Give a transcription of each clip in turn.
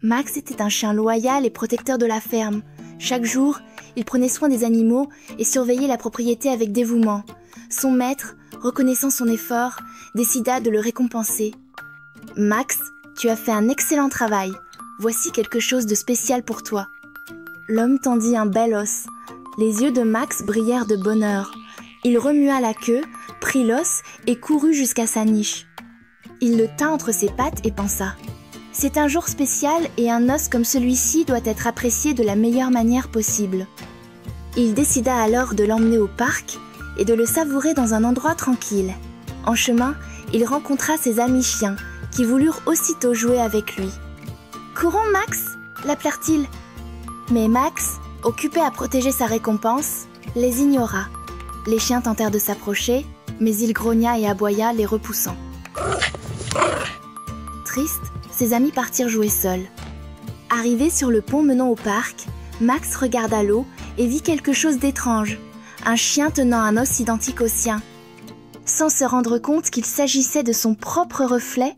Max était un chien loyal et protecteur de la ferme. Chaque jour, il prenait soin des animaux et surveillait la propriété avec dévouement. Son maître, reconnaissant son effort, décida de le récompenser. « Max, tu as fait un excellent travail. Voici quelque chose de spécial pour toi. » L'homme tendit un bel os. Les yeux de Max brillèrent de bonheur. Il remua la queue, prit l'os et courut jusqu'à sa niche. Il le tint entre ses pattes et pensa « C'est un jour spécial et un os comme celui-ci doit être apprécié de la meilleure manière possible. » Il décida alors de l'emmener au parc et de le savourer dans un endroit tranquille. En chemin, il rencontra ses amis chiens qui voulurent aussitôt jouer avec lui. « Courons, Max !» l'appelèrent-ils. Mais Max, occupé à protéger sa récompense, les ignora. Les chiens tentèrent de s'approcher, mais il grogna et aboya, les repoussant. Triste, ses amis partirent jouer seuls. Arrivé sur le pont menant au parc, Max regarda l'eau et vit quelque chose d'étrange, un chien tenant un os identique au sien. Sans se rendre compte qu'il s'agissait de son propre reflet,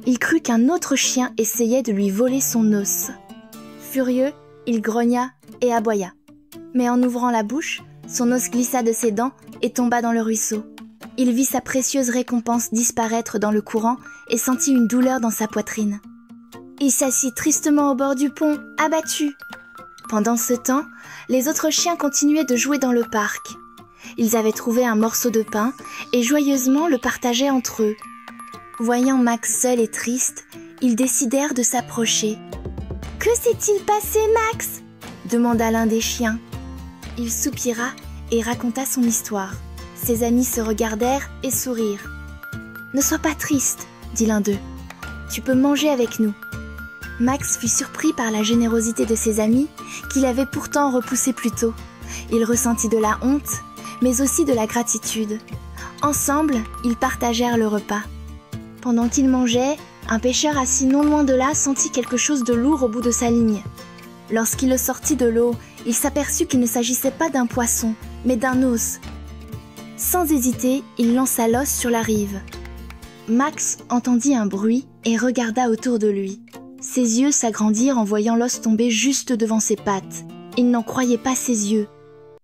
il crut qu'un autre chien essayait de lui voler son os. Furieux, il grogna et aboya. Mais en ouvrant la bouche, son os glissa de ses dents et tomba dans le ruisseau. Il vit sa précieuse récompense disparaître dans le courant et sentit une douleur dans sa poitrine. Il s'assit tristement au bord du pont, abattu. Pendant ce temps, les autres chiens continuaient de jouer dans le parc. Ils avaient trouvé un morceau de pain et joyeusement le partageaient entre eux. Voyant Max seul et triste, ils décidèrent de s'approcher. « Que s'est-il passé, Max ?» demanda l'un des chiens. Il soupira et raconta son histoire. Ses amis se regardèrent et sourirent. « Ne sois pas triste, » dit l'un d'eux. « Tu peux manger avec nous. » Max fut surpris par la générosité de ses amis, qu'il avait pourtant repoussés plus tôt. Il ressentit de la honte, mais aussi de la gratitude. Ensemble, ils partagèrent le repas. Pendant qu'ils mangeaient, un pêcheur assis non loin de là sentit quelque chose de lourd au bout de sa ligne. Lorsqu'il le sortit de l'eau, il s'aperçut qu'il ne s'agissait pas d'un poisson, mais d'un os. Sans hésiter, il lança l'os sur la rive. Max entendit un bruit et regarda autour de lui. Ses yeux s'agrandirent en voyant l'os tomber juste devant ses pattes. Il n'en croyait pas ses yeux.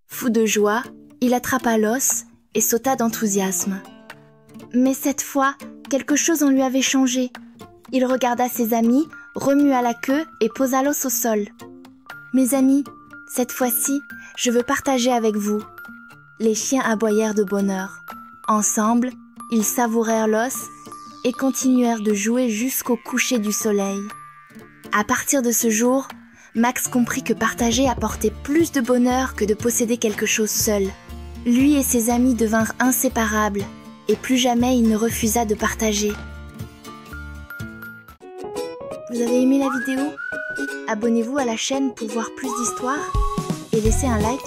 Fou de joie, il attrapa l'os et sauta d'enthousiasme. Mais cette fois, quelque chose en lui avait changé. Il regarda ses amis, remua la queue et posa l'os au sol. « Mes amis, cette fois-ci, je veux partager avec vous. » Les chiens aboyèrent de bonheur. Ensemble, ils savourèrent l'os et continuèrent de jouer jusqu'au coucher du soleil. À partir de ce jour, Max comprit que partager apportait plus de bonheur que de posséder quelque chose seul. Lui et ses amis devinrent inséparables et plus jamais il ne refusa de partager. Vous avez aimé la vidéo? Abonnez-vous à la chaîne pour voir plus d'histoires et laissez un like.